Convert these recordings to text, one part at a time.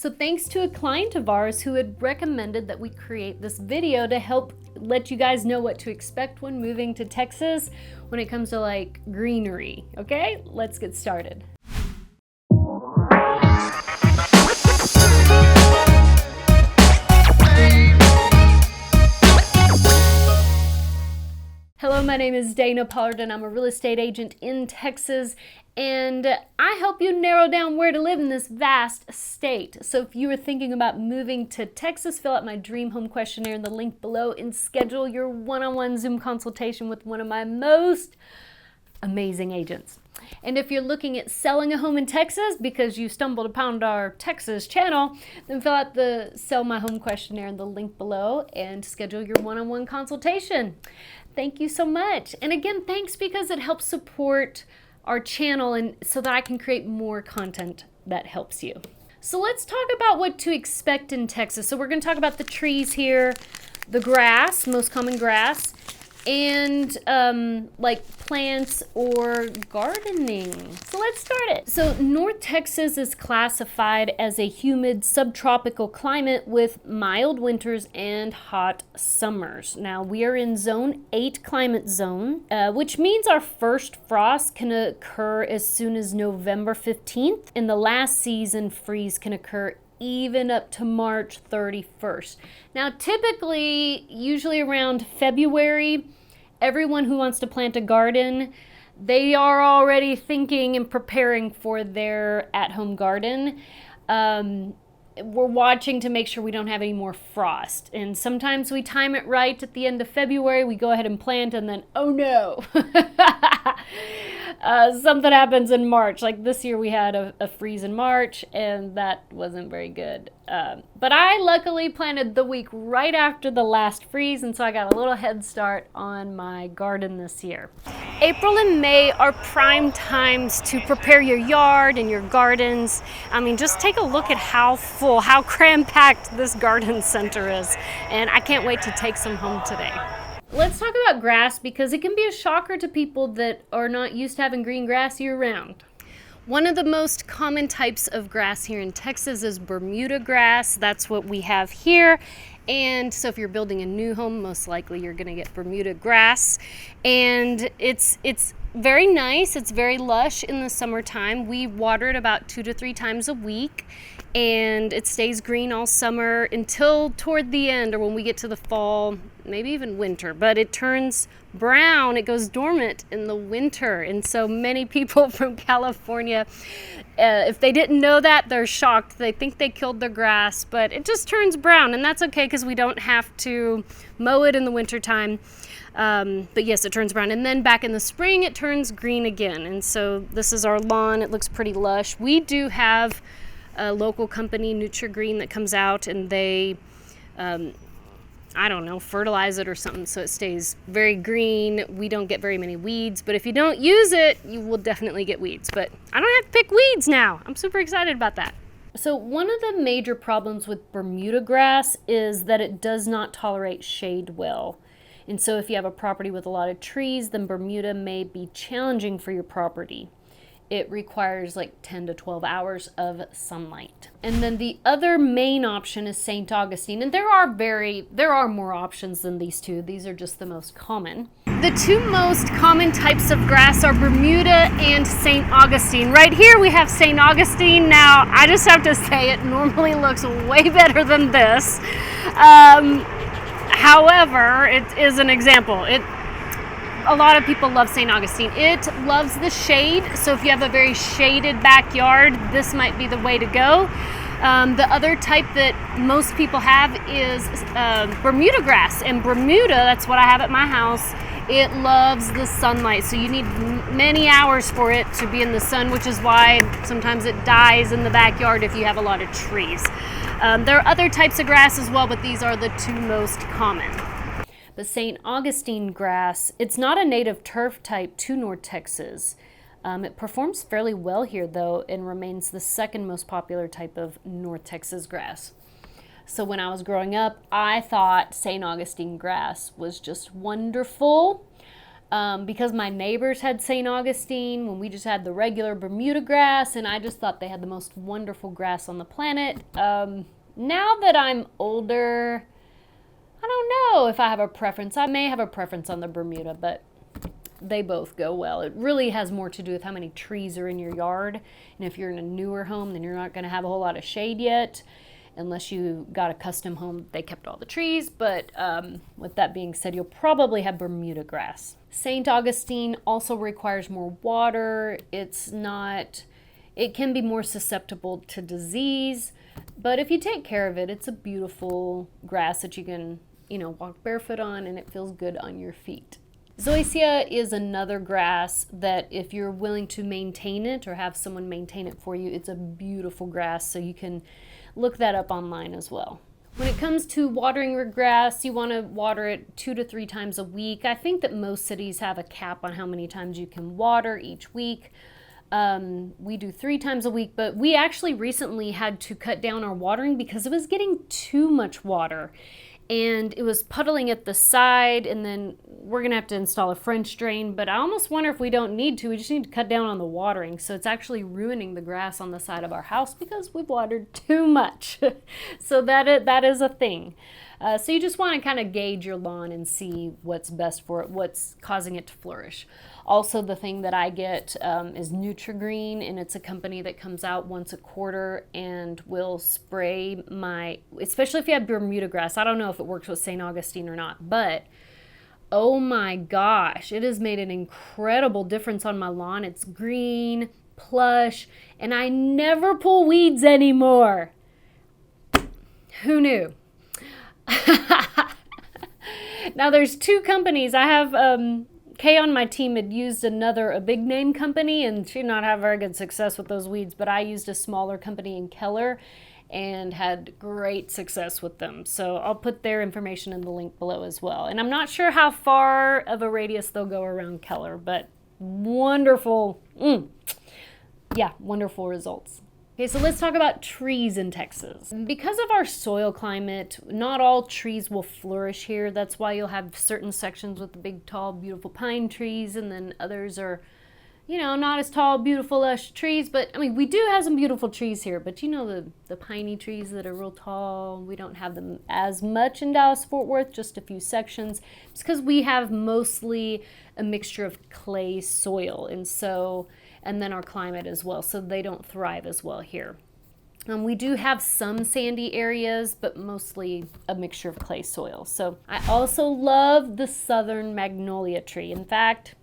So thanks to a client of ours who had recommended that we create this video to help let you guys know what to expect when moving to Texas when it comes to like greenery. Okay, let's get started. Hello, my name is Dana Pollard and I'm a real estate agent in Texas, and I help you narrow down where to live in this vast state. So if you are thinking about moving to Texas, fill out my dream home questionnaire in the link below and schedule your one-on-one Zoom consultation with one of my most amazing agents. And if you're looking at selling a home in Texas because you stumbled upon our Texas channel, then fill out the Sell My Home questionnaire in the link below and schedule your one-on-one consultation. Thank you so much. And again, thanks because it helps support our channel and so that I can create more content that helps you. So let's talk about what to expect in Texas. So we're going to talk about the trees here, the grass, most common grass, and like plants or gardening. So let's start it. So North Texas is classified as a humid subtropical climate with mild winters and hot summers. Now we are in zone 8 climate zone, which means our first frost can occur as soon as November 15th, and the last season freeze can occur even up to March 31st. Now typically, usually around February, everyone who wants to plant a garden, they are already thinking and preparing for their at-home garden. We're watching to make sure we don't have any more frost. And sometimes we time it right at the end of February, we go ahead and plant, and then, oh no, something happens in March. Like this year we had a freeze in March, and that wasn't very good. But I luckily planted the week right after the last freeze, and so I got a little head start on my garden this year. April and May are prime times to prepare your yard and your gardens. I mean, just take a look at how full, how cram-packed this garden center is. And I can't wait to take some home today. Let's talk about grass because it can be a shocker to people that are not used to having green grass year-round. One of the most common types of grass here in Texas is Bermuda grass. That's what we have here. And so if you're building a new home, most likely you're gonna get Bermuda grass. And it's very nice, it's very lush in the summertime. We water it about 2 to 3 times a week, and it stays green all summer until toward the end, or when we get to the fall, maybe even winter, but it turns brown, it goes dormant in the winter. And so many people from California, if they didn't know that, they're shocked. They think they killed their grass, but it just turns brown, and that's okay because we don't have to mow it in the wintertime. But yes, it turns brown, and then back in the spring it turns green again. And so this is our lawn. It looks pretty lush. We do have a local company, NutriGreen, that comes out and they I don't know, fertilize it or something so it stays very green. We don't get very many weeds, but if you don't use it, you will definitely get weeds. But I don't have to pick weeds now. I'm super excited about that. So one of the major problems with Bermuda grass is that it does not tolerate shade well. And so if you have a property with a lot of trees, then Bermuda may be challenging for your property. It requires like 10 to 12 hours of sunlight. And then the other main option is St. Augustine. And there are more options than these two. These are just the most common. The two most common types of grass are Bermuda and St. Augustine. Right here we have St. Augustine. Now, I just have to say it normally looks way better than this. However, it is an example. A lot of people love St. Augustine. It loves the shade, so if you have a very shaded backyard, this might be the way to go. The other type that most people have is Bermuda grass, and Bermuda, that's what I have at my house. It loves the sunlight, so you need many hours for it to be in the sun, which is why sometimes it dies in the backyard if you have a lot of trees. There are other types of grass as well, but these are the two most common. The St. Augustine grass, it's not a native turf type to North Texas. It performs fairly well here though, and remains the second most popular type of North Texas grass. So when I was growing up, I thought St. Augustine grass was just wonderful. because my neighbors had St. Augustine when we just had the regular Bermuda grass, and I just thought they had the most wonderful grass on the planet. Now that I'm older, I don't know if I have a preference. I may have a preference on the Bermuda, but they both go well. It really has more to do with how many trees are in your yard. And if you're in a newer home, then you're not going to have a whole lot of shade yet, unless you got a custom home. They kept all the trees. But with that being said, you'll probably have Bermuda grass. St. Augustine also requires more water. It can be more susceptible to disease. But if you take care of it, it's a beautiful grass that you can, walk barefoot on, and it feels good on your feet. Zoysia is another grass that if you're willing to maintain it or have someone maintain it for you, it's a beautiful grass, so you can look that up online as well. When it comes to watering your grass, you want to water it 2 to 3 times a week. I think that most cities have a cap on how many times you can water each week. We do 3 times a week, but we actually recently had to cut down our watering because it was getting too much water. And it was puddling at the side, and then we're going to have to install a French drain, but I almost wonder if we don't need to. We just need to cut down on the watering. So it's actually ruining the grass on the side of our house because we've watered too much. So that is a thing. So you just want to kind of gauge your lawn and see what's best for it, what's causing it to flourish. Also, the thing that I get is Nutri-Green, and it's a company that comes out once a quarter and will spray especially if you have Bermuda grass. I don't know if it works with St. Augustine or not, but oh my gosh, it has made an incredible difference on my lawn. It's green, plush, and I never pull weeds anymore. Who knew? Now there's 2 companies. I have Kay on my team had used a big name company, and she did not have very good success with those weeds, but I used a smaller company in Keller and had great success with them. So I'll put their information in the link below as well. And I'm not sure how far of a radius they'll go around Keller, but wonderful, wonderful results. Okay, so let's talk about trees in Texas. Because of our soil climate, not all trees will flourish here. That's why you'll have certain sections with the big, tall, beautiful pine trees, and then others are, not as tall, beautiful, lush trees. But, we do have some beautiful trees here, but the piney trees that are real tall, we don't have them as much in Dallas-Fort Worth, just a few sections. It's because we have mostly a mixture of clay soil, and then our climate as well, so they don't thrive as well here. We do have some sandy areas, but mostly a mixture of clay soil. So I also love the southern magnolia tree. In fact,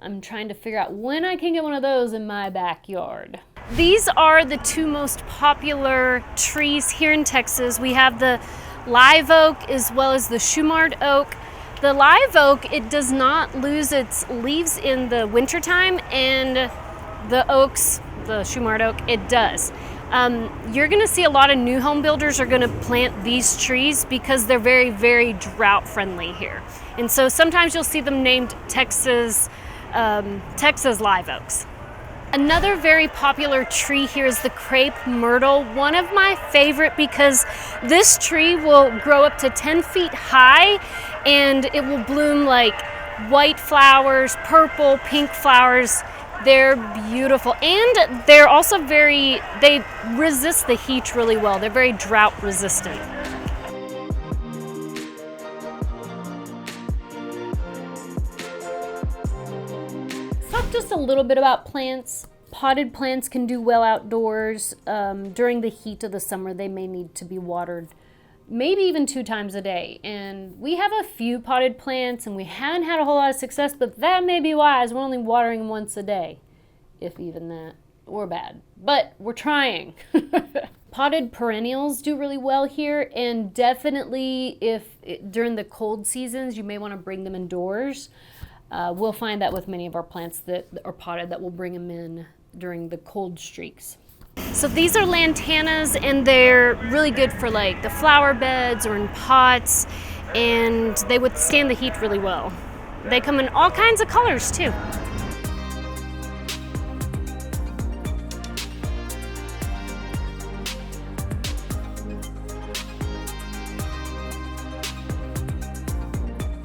I'm trying to figure out when I can get one of those in my backyard. These are the 2 most popular trees here in Texas. We have the live oak as well as the Shumard oak. The live oak, it does not lose its leaves in the wintertime, and the oaks, the Shumard oak, it does. You're going to see a lot of new home builders are going to plant these trees because they're very, very drought friendly here. And so sometimes you'll see them named Texas live oaks. Another very popular tree here is the crepe myrtle, one of my favorite because this tree will grow up to 10 feet high, and it will bloom like white flowers, purple, pink flowers. They're beautiful, and they're also they resist the heat really well. They're very drought resistant. Talk just a little bit about plants. Potted plants can do well outdoors. During the heat of the summer, they may need to be watered maybe even 2 times a day. And we have a few potted plants, and we haven't had a whole lot of success, but that may be wise. We're only watering them once a day, if even that. We're bad, but we're trying. Potted perennials do really well here, and definitely during the cold seasons, you may want to bring them indoors. We'll find that with many of our plants that are potted that we'll bring them in during the cold streaks. So these are lantanas, and they're really good for like the flower beds or in pots, and they withstand the heat really well. They come in all kinds of colors too.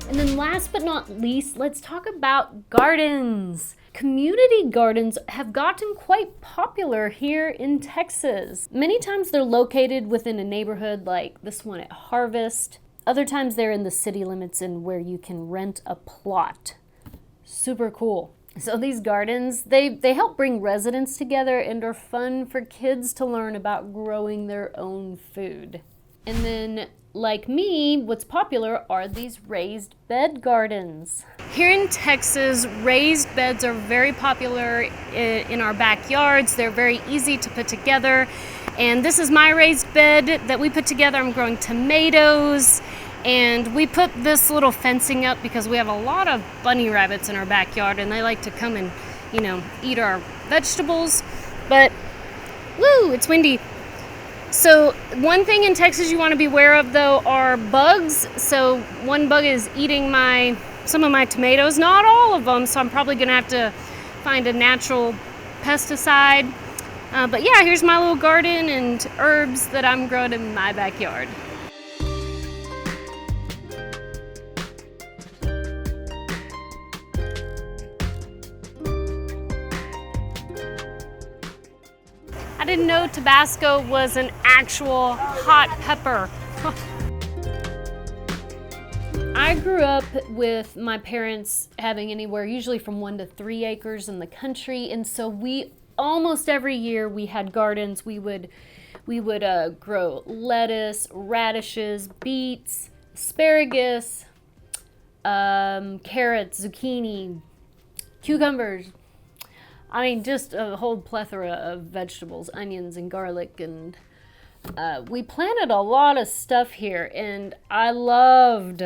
And And then last but not least, let's talk about gardens. Community gardens have gotten quite popular here in Texas. Many times they're located within a neighborhood like this one at Harvest. Other times they're in the city limits and where you can rent a plot. Super cool. So these gardens, they help bring residents together and are fun for kids to learn about growing their own food. And then, like me, what's popular are these raised bed gardens. Here in Texas, raised beds are very popular in our backyards. They're very easy to put together. And this is my raised bed that we put together. I'm growing tomatoes. And we put this little fencing up because we have a lot of bunny rabbits in our backyard and they like to come and, eat our vegetables. But, woo, it's windy. So one thing in Texas you want to be aware of, though, are bugs. So one bug is eating some of my tomatoes, not all of them, so I'm probably going to have to find a natural pesticide. But yeah, here's my little garden and herbs that I'm growing in my backyard. I didn't know Tabasco was an actual hot pepper. I grew up with my parents having anywhere usually from 1 to 3 acres in the country, and so almost every year we had gardens. We would grow lettuce, radishes, beets, asparagus, carrots, zucchini, cucumbers. I mean, just a whole plethora of vegetables, onions and garlic, and we planted a lot of stuff here, and I loved,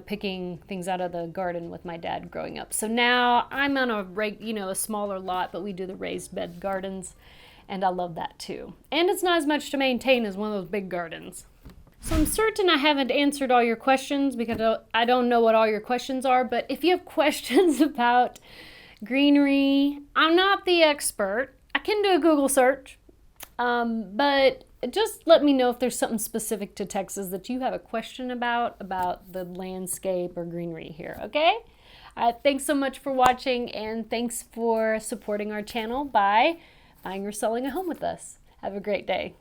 picking things out of the garden with my dad growing up. So now I'm on a smaller lot, but we do the raised bed gardens, and I love that too. And it's not as much to maintain as one of those big gardens. So I'm certain I haven't answered all your questions because I don't know what all your questions are, but if you have questions about greenery, I'm not the expert. I can do a Google search, but just let me know if there's something specific to Texas that you have a question about the landscape or greenery here, okay? Thanks so much for watching, and thanks for supporting our channel by buying or selling a home with us. Have a great day.